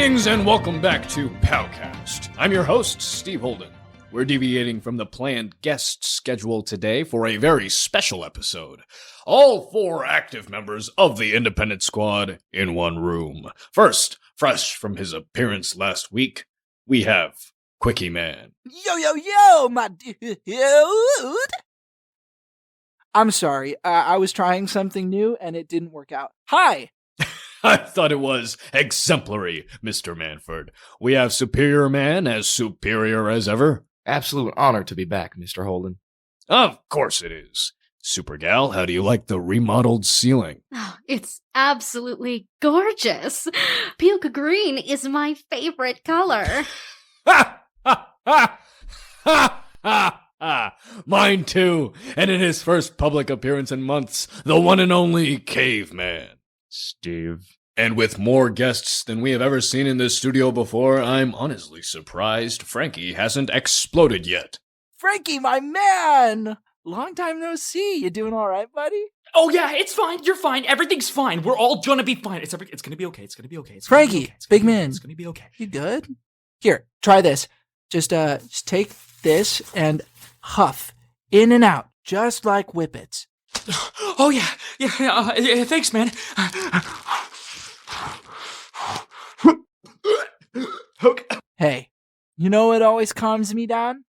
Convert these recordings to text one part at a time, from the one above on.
Greetings and welcome back to PowCast. I'm your host, Steve Holden. We're deviating from the planned guest schedule today for a very special episode. All 4 active members of the Independent Squad in one room. First, fresh from his appearance last week, we have Quickie-Man. Yo, my dude. I'm sorry, I was trying something new and it didn't work out. Hi! I thought it was exemplary, Mr. Manford. We have Superior Man as superior as ever. Absolute honor to be back, Mr. Holden. Of course it is. Super Gal, how do you like the remodeled ceiling? Oh, it's absolutely gorgeous. Puke green is my favorite color. Ha! Ha! Ha! Ha! Ha! Ha! Mine too, and in his first public appearance in months, the one and only Caveman. Steve. And with more guests than we have ever seen in this studio before, I'm honestly surprised Frankie hasn't exploded yet. Frankie, my man! Long time no see. You doing all right, buddy? Oh yeah, it's fine. You're fine. Everything's fine. We're all gonna be fine. It's gonna be okay. It's gonna be okay. Frankie, big man. It's gonna be okay. You good? Here, try this. Just take this and huff in and out, just like whippets. Oh yeah. Thanks, man. Okay. Hey, you know what always calms me down?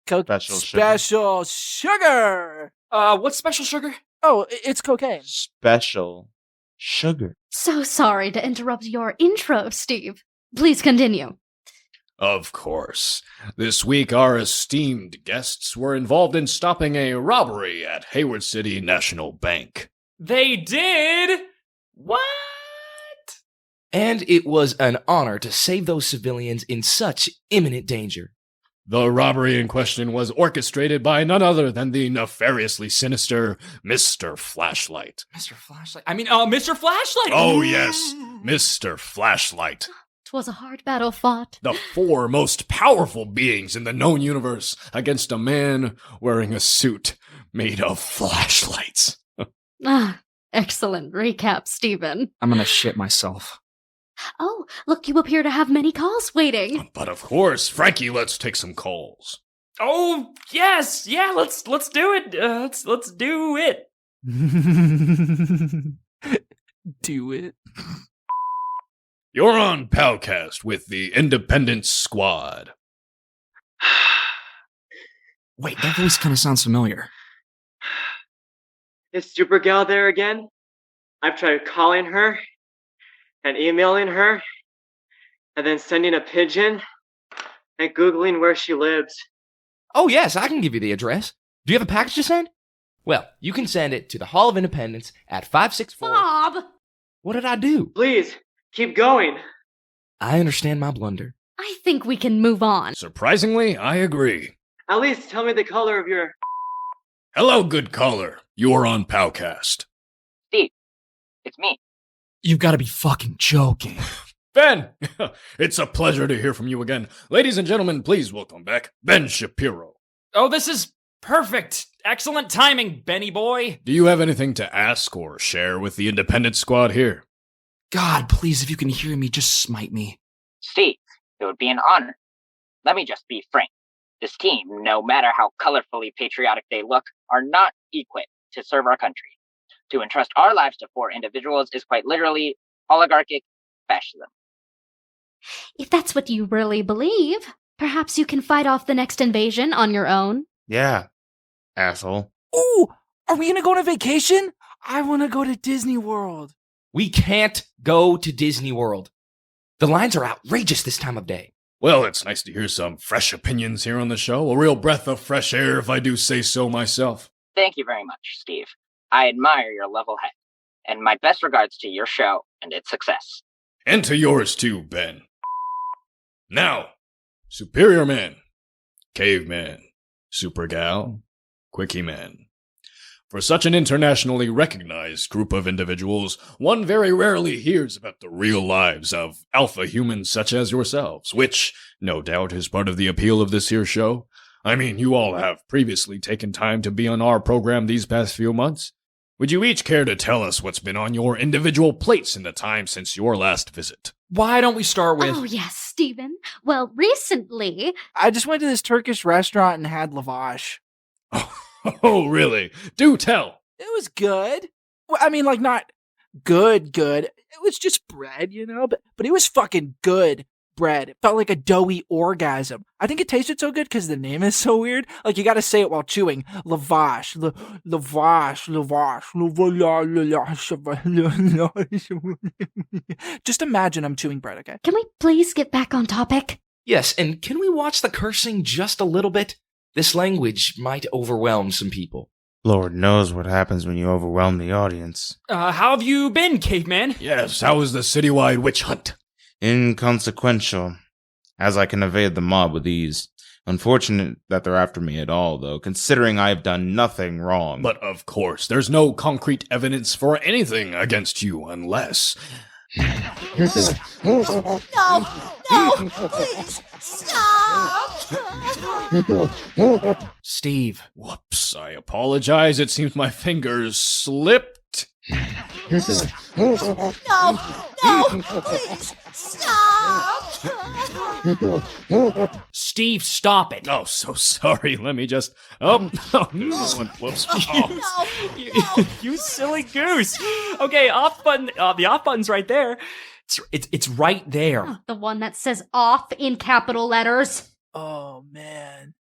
Special sugar. What's special sugar? Oh, it's cocaine. Special sugar. So sorry to interrupt your intro, Steve. Please continue. Of course. This week, our esteemed guests were involved in stopping a robbery at Hayward City National Bank. They did? What? And it was an honor to save those civilians in such imminent danger. The robbery in question was orchestrated by none other than the nefariously sinister Mr. Flashlight. Mr. Flashlight? Mr. Flashlight! Oh yes, Mr. Flashlight. 'Twas a hard battle fought. The 4 most powerful beings in the known universe against a man wearing a suit made of flashlights. Excellent recap, Stephen. I'm gonna shit myself. Oh, look, you appear to have many calls waiting. But of course, Frankie, let's take some calls. Oh yes, yeah. Let's do it. Let's do it. Do it. You're on PowCast with the Independent Squad. Wait, that voice kind of sounds familiar. Is Supergal there again? I've tried calling her and emailing her and then sending a pigeon and Googling where she lives. Oh yes, I can give you the address. Do you have a package to send? Well, you can send it to the Hall of Independence at 564... Bob! What did I do? Please, keep going. I understand my blunder. I think we can move on. Surprisingly, I agree. At least tell me the color of your... Hello, good caller. You're on PowCast. Steve, it's me. You've got to be fucking joking. Ben! It's a pleasure to hear from you again. Ladies and gentlemen, please welcome back Ben Shapiro. Oh, this is perfect. Excellent timing, Benny boy. Do you have anything to ask or share with the Independent Squad here? God, please, if you can hear me, just smite me. Steve, it would be an honor. Let me just be frank. This team, no matter how colorfully patriotic they look, are not equipped to serve our country. To entrust our lives to 4 individuals is quite literally oligarchic fascism. If that's what you really believe, perhaps you can fight off the next invasion on your own. Yeah, asshole. Ooh, are we gonna go on a vacation? I want to go to Disney World. We can't go to Disney World. The lines are outrageous this time of day. Well, it's nice to hear some fresh opinions here on the show. A real breath of fresh air, if I do say so myself. Thank you very much, Steve. I admire your level head, and my best regards to your show and its success. And to yours too, Ben. Now, Superior Man, Caveman, Supergal, Quickie-Man. For such an internationally recognized group of individuals, one very rarely hears about the real lives of alpha humans such as yourselves, which, no doubt, is part of the appeal of this here show. I mean, you all have previously taken time to be on our program these past few months. Would you each care to tell us what's been on your individual plates in the time since your last visit? Why don't we start with... Oh, yes, Stephen. Well, recently... I just went to this Turkish restaurant and had lavash. Oh, really? Do tell. It was good. Well, I mean, like, not good. It was just bread, but it was fucking good bread. It felt like a doughy orgasm. I think it tasted so good because the name is so weird. Like, you gotta say it while chewing. Lavash. Just imagine I'm chewing bread, okay? Can we please get back on topic? Yes, and can we watch the cursing just a little bit? This language might overwhelm some people. Lord knows what happens when you overwhelm the audience. How have you been, caveman? Yes, how was the citywide witch hunt? Inconsequential, as I can evade the mob with ease. Unfortunate that they're after me at all, though, considering I've done nothing wrong. But of course, there's no concrete evidence for anything against you unless... No, please, stop! Steve. Whoops, I apologize. It seems my fingers slipped. No, please, stop! Steve, stop it. Oh, so sorry. Let me just... Oh, no. Whoops. Oh. You silly goose. Okay, off button. The off button's right there. It's right there. The one that says off in capital letters. Oh, man.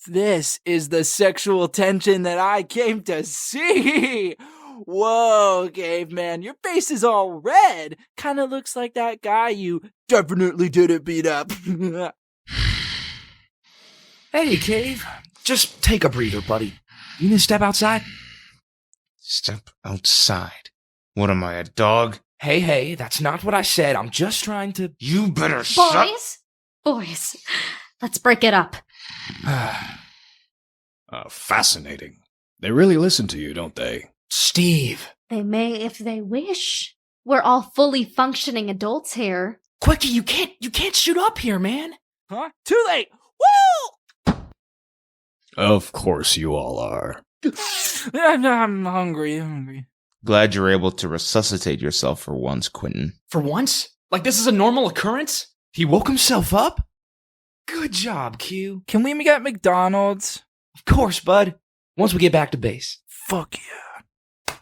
This is the sexual tension that I came to see. Whoa, caveman, your face is all red. Kind of looks like that guy you definitely didn't beat up. Hey, Cave. Just take a breather, buddy. You need to step outside? Step outside? What am I, a dog? Hey, that's not what I said. I'm just trying to... You better shut... Boys, let's break it up. Fascinating. They really listen to you, don't they? Steve. They may if they wish. We're all fully functioning adults here. Quickie, you can't shoot up here, man. Huh? Too late. Woo! Of course you all are. I'm hungry. Glad you're able to resuscitate yourself for once, Quentin. For once? Like this is a normal occurrence? He woke himself up? Good job, Q. Can we get McDonald's? Of course, bud. Once we get back to base. Fuck yeah.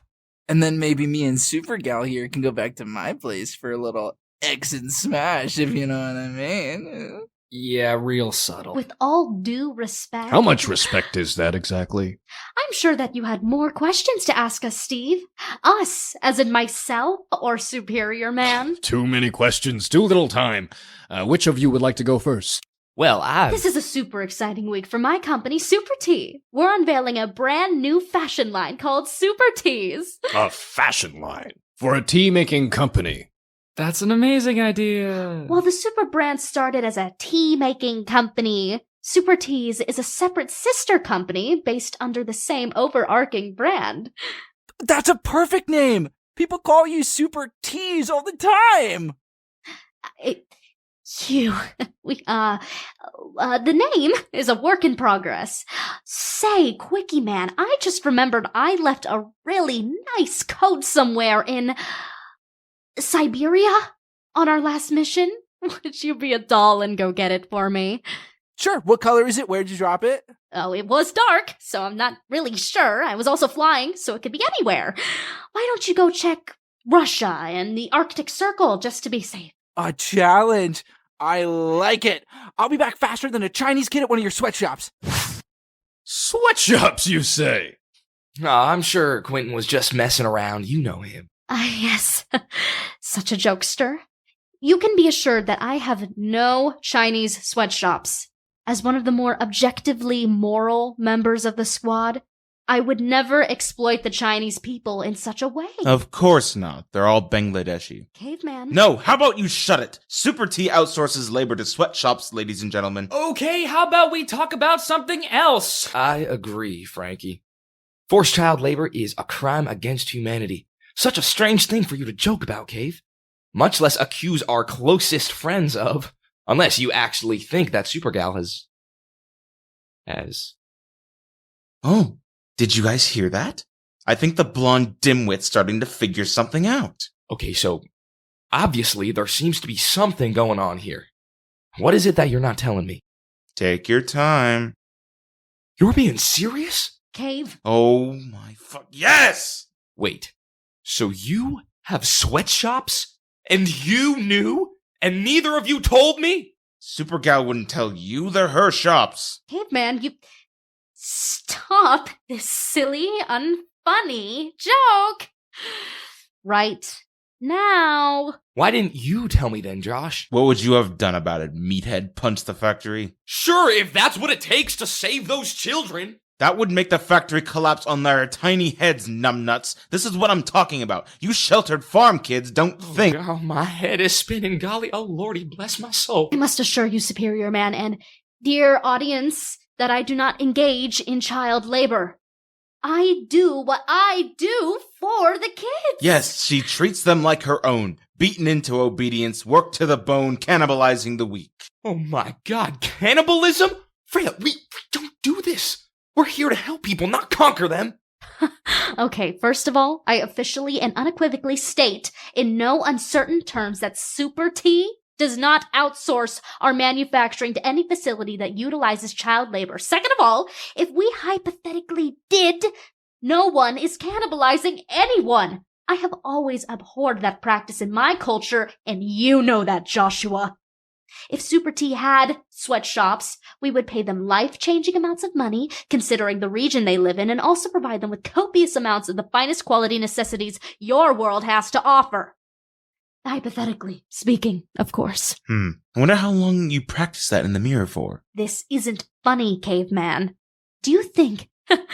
And then maybe me and Supergal here can go back to my place for a little X and smash, if you know what I mean. Yeah, real subtle. With all due respect... How much respect is that exactly? I'm sure that you had more questions to ask us, Steve. Us, as in myself or Superior Man. Too many questions, too little time. Which of you would like to go first? Well, This is a super exciting week for my company, Super Tea. We're unveiling a brand new fashion line called Super Teas. A fashion line? For a tea-making company? That's an amazing idea. Well, the Super brand started as a tea-making company. Super Teas is a separate sister company based under the same overarching brand. That's a perfect name! People call you Super Teas all the time! The name is a work in progress. Say, Quickie-Man, I just remembered I left a really nice coat somewhere in Siberia on our last mission. Would you be a doll and go get it for me? Sure, what color is it? Where'd you drop it? Oh, it was dark, so I'm not really sure. I was also flying, so it could be anywhere. Why don't you go check Russia and the Arctic Circle just to be safe? A challenge. I like it. I'll be back faster than a Chinese kid at one of your sweatshops. Sweatshops, you say? I'm sure Quentin was just messing around. You know him. Yes. Such a jokester. You can be assured that I have no Chinese sweatshops. As one of the more objectively moral members of the squad, I would never exploit the Chinese people in such a way. Of course not. They're all Bangladeshi. Caveman. No, how about you shut it? Super Tea outsources labor to sweatshops, ladies and gentlemen. Okay, how about we talk about something else? I agree, Frankie. Forced child labor is a crime against humanity. Such a strange thing for you to joke about, Cave. Much less accuse our closest friends of. Unless you actually think that Supergal has... Oh, did you guys hear that? I think the blonde dimwit's starting to figure something out. Okay, so Obviously, there seems to be something going on here. What is it that you're not telling me? Take your time. You're being serious? Cave, Oh my fuck. Yes! Wait, so you have sweatshops? And you knew? And neither of you told me? Supergal wouldn't tell you they're her shops. Caveman, you... Stop this silly, unfunny joke! Right now. Why didn't you tell me then, Josh? What would you have done about it, meathead? Punch the factory? Sure, if that's what it takes to save those children. That would make the factory collapse on their tiny heads, numbnuts. This is what I'm talking about. You sheltered farm kids don't think. Oh, my head is spinning. Golly, oh lordy, bless my soul. I must assure you, Superior Man, and dear audience, that I do not engage in child labor. I do what I do for the kids. Yes, she treats them like her own. Beaten into obedience, worked to the bone, cannibalizing the weak. Oh my god, cannibalism? Freya, we don't do this. We're here to help people, not conquer them. Okay, first of all, I officially and unequivocally state in no uncertain terms that Super T does not outsource our manufacturing to any facility that utilizes child labor. Second of all, if we hypothetically did, no one is cannibalizing anyone. I have always abhorred that practice in my culture, and you know that, Joshua. If Super T had sweatshops, we would pay them life-changing amounts of money, considering the region they live in, and also provide them with copious amounts of the finest quality necessities your world has to offer. Hypothetically speaking, of course. I wonder how long you practiced that in the mirror for. This isn't funny, Caveman. Do you think it'd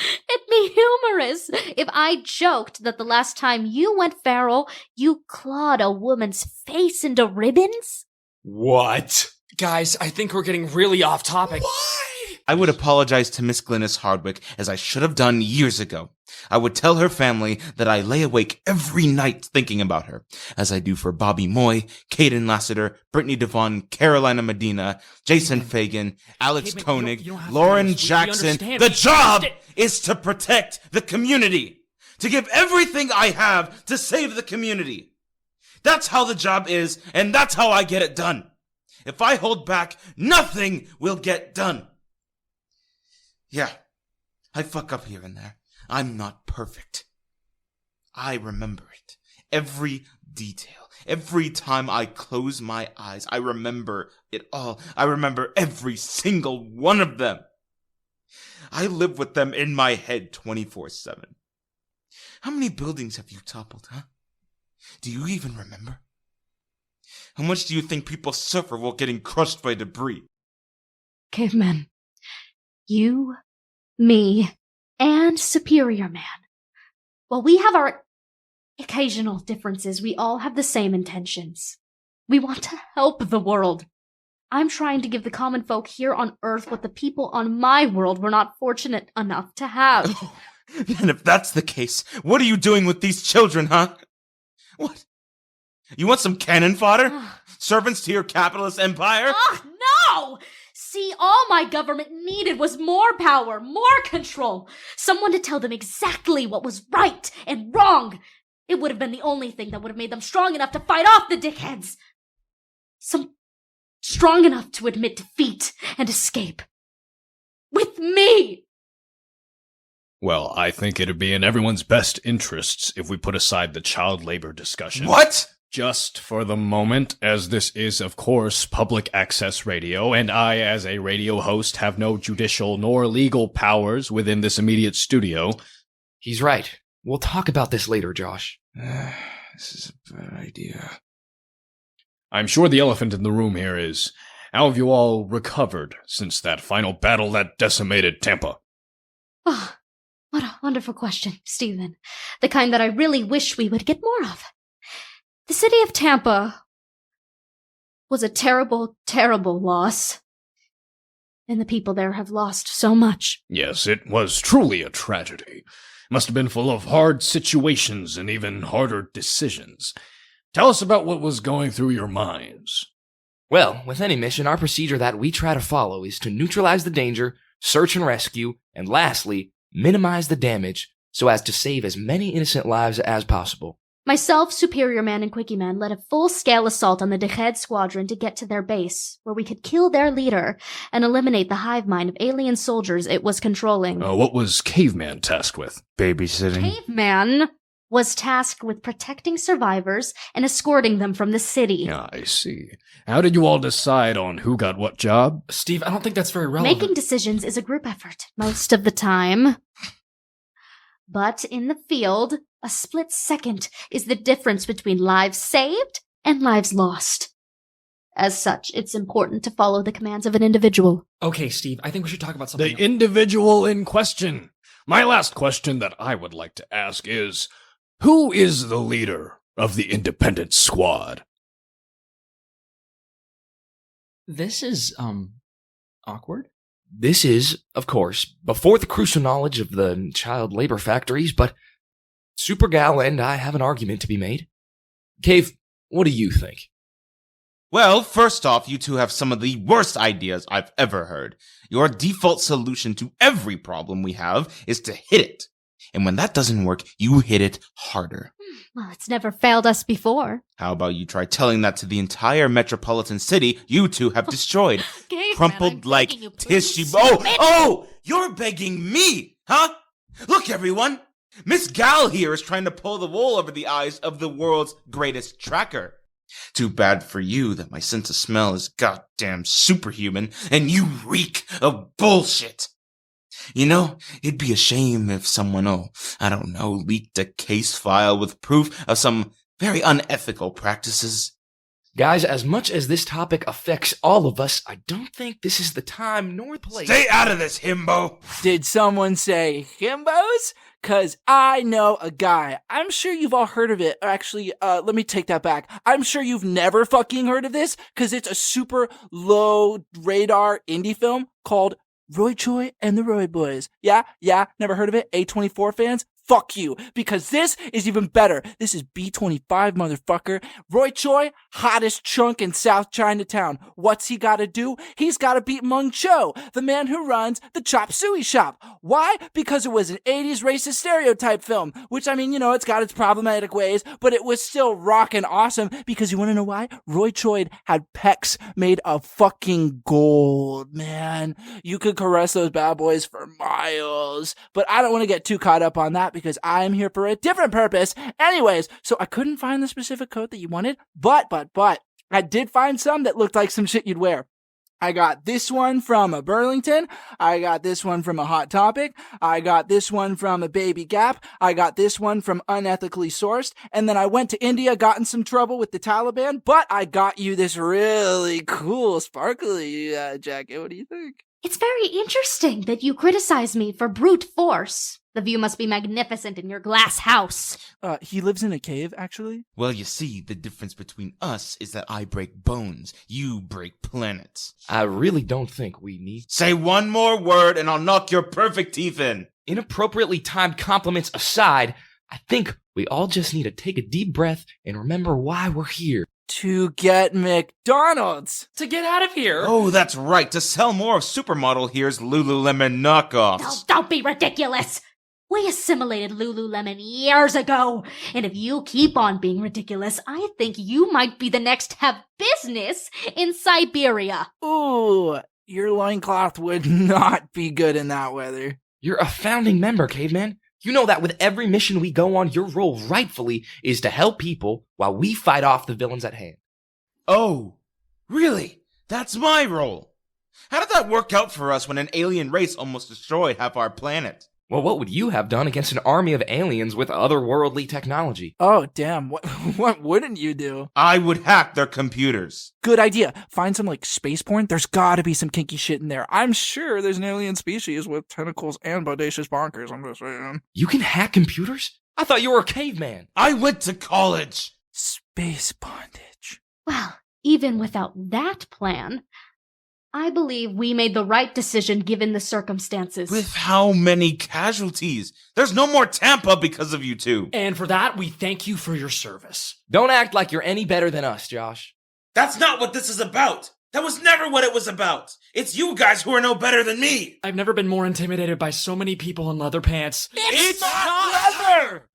be humorous if I joked that the last time you went feral, you clawed a woman's face into ribbons? What? Guys, I think we're getting really off topic. I would apologize to Miss Glynis Hardwick, as I should have done years ago. I would tell her family that I lay awake every night thinking about her, as I do for Bobby Moy, Caden Lassiter, Brittany Devon, Carolina Medina, Jason Fagan, Alex Hey, man, Koenig, you don't have to Lauren do this. We Jackson. understand. The We job understand. is to protect the community, to give everything I have to save the community. That's how the job is, and that's how I get it done. If I hold back, nothing will get done. Yeah, I fuck up here and there. I'm not perfect. I remember it. Every detail. Every time I close my eyes, I remember it all. I remember every single one of them. I live with them in my head 24/7. How many buildings have you toppled, huh? Do you even remember? How much do you think people suffer while getting crushed by debris? Caveman, you, me, and Superior Man. While we have our occasional differences, we all have the same intentions. We want to help the world. I'm trying to give the common folk here on Earth what the people on my world were not fortunate enough to have. Oh, then if that's the case, what are you doing with these children, huh? What? You want some cannon fodder? Servants to your capitalist empire? Oh, no! See, all my government needed was more power, more control. Someone to tell them exactly what was right and wrong. It would have been the only thing that would have made them strong enough to fight off the dickheads. Strong enough to admit defeat and escape. With me! Well, I think it'd be in everyone's best interests if we put aside the child labor discussion. What? Just for the moment, as this is, of course, public access radio, and I, as a radio host, have no judicial nor legal powers within this immediate studio. He's right. We'll talk about this later, Josh. This is a bad idea. I'm sure the elephant in the room here is, how have you all recovered since that final battle that decimated Tampa? Oh, what a wonderful question, Stephen. The kind that I really wish we would get more of. The city of Tampa was a terrible, terrible loss. And the people there have lost so much. Yes, it was truly a tragedy. Must have been full of hard situations and even harder decisions. Tell us about what was going through your minds. Well, with any mission, our procedure that we try to follow is to neutralize the danger, search and rescue, and lastly, minimize the damage so as to save as many innocent lives as possible. Myself, Superior Man, and Quickie-Man led a full-scale assault on the Dekhed squadron to get to their base, where we could kill their leader and eliminate the hive mind of alien soldiers it was controlling. What was Caveman tasked with? Babysitting. Caveman was tasked with protecting survivors and escorting them from the city. I see. How did you all decide on who got what job? Steve, I don't think that's very relevant. Making decisions is a group effort, most of the time. But in the field, a split second is the difference between lives saved and lives lost. As such, it's important to follow the commands of an individual. Okay, Steve, I think we should talk about something The individual in question. My last question that I would like to ask is, who is the leader of the independent squad? This is, awkward. This is, of course, before the crucial knowledge of the child labor factories, but Supergal and I have an argument to be made. Cave, what do you think? Well, first off, you two have some of the worst ideas I've ever heard. Your default solution to every problem we have is to hit it. And when that doesn't work, you hit it harder. Well, it's never failed us before. How about you try telling that to the entire metropolitan city you two have destroyed? Caveman, Crumpled I'm like begging you, please tissue. submit. Oh, you're begging me, huh? Look, everyone. Miss Gal here is trying to pull the wool over the eyes of the world's greatest tracker. Too bad for you that my sense of smell is goddamn superhuman and you reek of bullshit. You know, it'd be a shame if someone, leaked a case file with proof of some very unethical practices. Guys, as much as this topic affects all of us, I don't think this is the time nor the place. Stay out of this, himbo! Did someone say himbos? Cause I know a guy. I'm sure you've all heard of it. Actually, let me take that back. I'm sure you've never fucking heard of this, cause it's a super low radar indie film called Roy Choi and the Roy Boys. Yeah, never heard of it? A24 fans? Fuck you, because this is even better. This is B25, motherfucker. Roy Choi, hottest chunk in South Chinatown. What's he gotta do? He's gotta beat Mung Cho, the man who runs the chop suey shop. Why? Because it was an 80s racist stereotype film, which, it's got its problematic ways, but it was still rockin' awesome, because you wanna know why? Roy Choi had pecs made of fucking gold, man. You could caress those bad boys for miles, but I don't wanna get too caught up on that, because I'm here for a different purpose. Anyways, so I couldn't find the specific coat that you wanted, but I did find some that looked like some shit you'd wear. I got this one from a Burlington. I got this one from a Hot Topic. I got this one from a Baby Gap. I got this one from Unethically Sourced. And then I went to India, got in some trouble with the Taliban, but I got you this really cool, sparkly jacket. What do you think? It's very interesting that you criticize me for brute force. The view must be magnificent in your glass house. He lives in a cave, actually. Well, you see, the difference between us is that I break bones, you break planets. I really don't think we need... Say one more word and I'll knock your perfect teeth in. Inappropriately timed compliments aside, I think we all just need to take a deep breath and remember why we're here. To get McDonald's. To get out of here. Oh, that's right. To sell more of Supermodel here's Lululemon knockoffs. No, don't be ridiculous. We assimilated Lululemon years ago, and if you keep on being ridiculous, I think you might be the next to have business in Siberia. Ooh, your loincloth would not be good in that weather. You're a founding member, Caveman. You know that with every mission we go on, your role rightfully is to help people while we fight off the villains at hand. Oh, really? That's my role. How did that work out for us when an alien race almost destroyed half our planet? Well, what would you have done against an army of aliens with otherworldly technology? Oh, damn. What wouldn't you do? I would hack their computers. Good idea. Find some, space porn. There's gotta be some kinky shit in there. I'm sure there's an alien species with tentacles and bodacious bonkers. I'm just saying. You can hack computers? I thought you were a caveman. I went to college. Space bondage. Well, even without that plan, I believe we made the right decision given the circumstances. With how many casualties? There's no more Tampa because of you two. And for that, we thank you for your service. Don't act like you're any better than us, Josh. That's not what this is about. That was never what it was about. It's you guys who are no better than me. I've never been more intimidated by so many people in leather pants. It's not leather!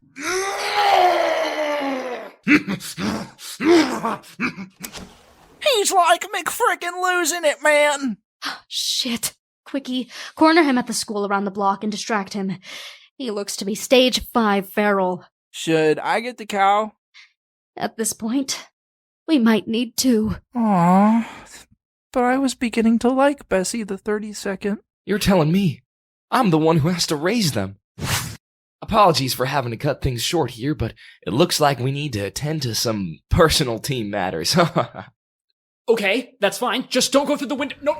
He's like McFrickin' losing it, man. Shit. Quickie, corner him at the school around the block and distract him. He looks to be stage 5 feral. Should I get the cow? At this point, we might need to. Aww. But I was beginning to like Bessie the 32nd. You're telling me I'm the one who has to raise them. Apologies for having to cut things short here, but it looks like we need to attend to some personal team matters. Okay, that's fine. Just don't go through the window. No.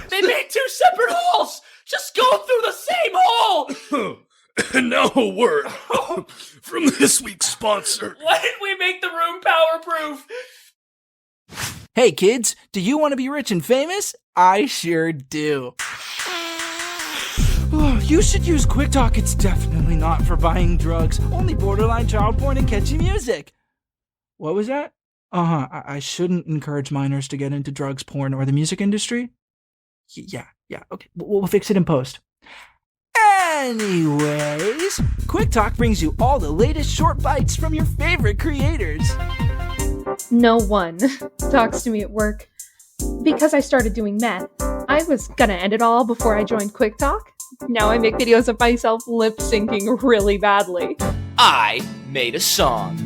They made 2 separate holes. Just go through the same hole. And now a word from this week's sponsor. Why did we make the room powerproof? Hey kids, do you want to be rich and famous? I sure do. Oh, you should use Qwik-Tok. It's definitely not for buying drugs. Only borderline child porn and catchy music. What was that? I shouldn't encourage minors to get into drugs, porn, or the music industry? Yeah, okay. We'll fix it in post. Anyways, Qwik-Tok brings you all the latest short bites from your favorite creators. No one talks to me at work. Because I started doing meth, I was gonna end it all before I joined Qwik-Tok. Now I make videos of myself lip-syncing really badly. I made a song.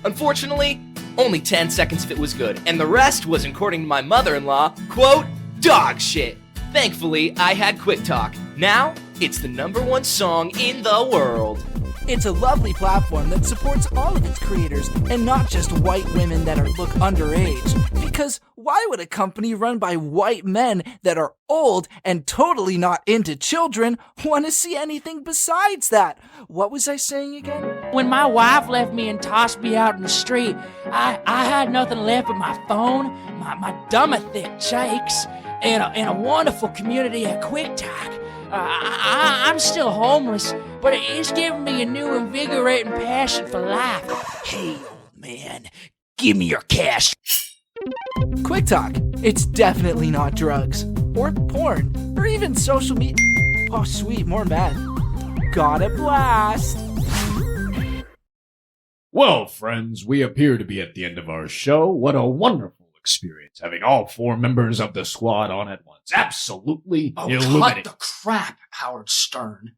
Unfortunately, only 10 seconds of it was good, and the rest was, according to my mother-in-law, quote, dog shit. Thankfully, I had Qwik-Tok. Now, it's the #1 song in the world. It's a lovely platform that supports all of its creators, and not just white women that look underage. Because why would a company run by white men that are old and totally not into children want to see anything besides that? What was I saying again? When my wife left me and tossed me out in the street, I had nothing left but my phone, my dumb-a-thick shakes, and a wonderful community at Qwik-Tok. I'm still homeless, but it's given me a new invigorating passion for life. Hey, old man, give me your cash. Qwik-Tok. It's definitely not drugs, or porn, or even social media. Oh, sweet, more meth. Got a blast. Well, friends, we appear to be at the end of our show. What a wonderful experience having all 4 members of the squad on at once. Absolutely illuminating. Cut the crap, Howard Stern.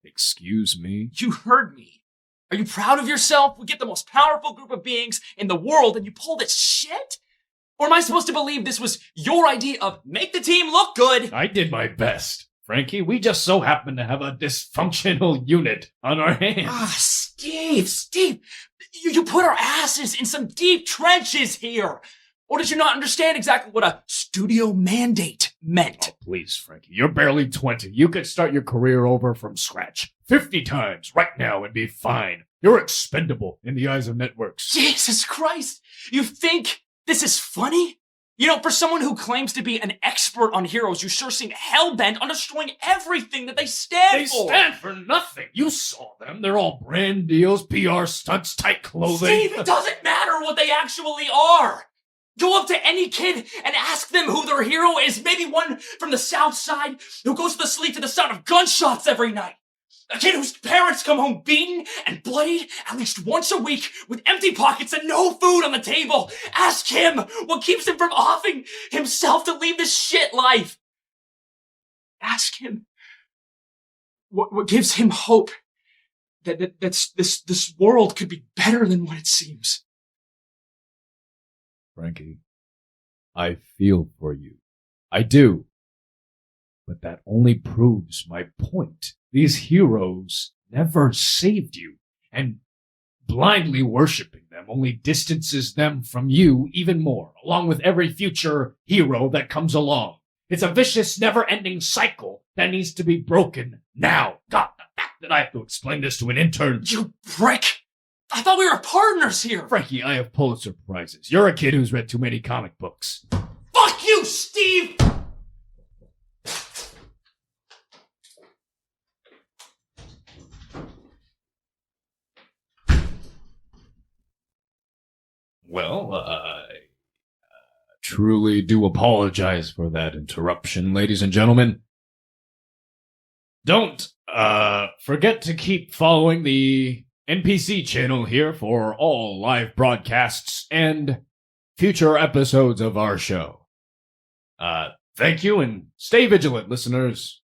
Excuse me? You heard me. Are you proud of yourself? We get the most powerful group of beings in the world and you pull this shit? Or am I supposed to believe this was your idea of make the team look good? I did my best, Frankie. We just so happen to have a dysfunctional unit on our hands. Steve, you put our asses in some deep trenches here. Or did you not understand exactly what a studio mandate meant? Oh, please, Frankie, you're barely 20. You could start your career over from scratch 50 times right now and be fine. You're expendable in the eyes of networks. Jesus Christ! You think this is funny? You know, for someone who claims to be an expert on heroes, you sure seem hell-bent on destroying everything that they stand for. They stand for nothing. You saw them. They're all brand deals, PR stunts, tight clothing. Steve, it doesn't matter what they actually are. Go up to any kid and ask them who their hero is. Maybe one from the South Side who goes to sleep to the sound of gunshots every night. A kid whose parents come home beaten and bloodied at least once a week with empty pockets and no food on the table. Ask him what keeps him from offing himself to leave this shit life. Ask him what gives him hope that this world could be better than what it seems. Frankie, I feel for you. I do. But that only proves my point. These heroes never saved you, and blindly worshipping them only distances them from you even more, along with every future hero that comes along. It's a vicious, never-ending cycle that needs to be broken now. God, the fact that I have to explain this to an intern. You prick! I thought we were partners here! Frankie, I have Pulitzer Prizes. You're a kid who's read too many comic books. Fuck you, Steve! Well, I truly do apologize for that interruption, ladies and gentlemen. Don't forget to keep following the NPC channel here for all live broadcasts and future episodes of our show. Thank you and stay vigilant, listeners.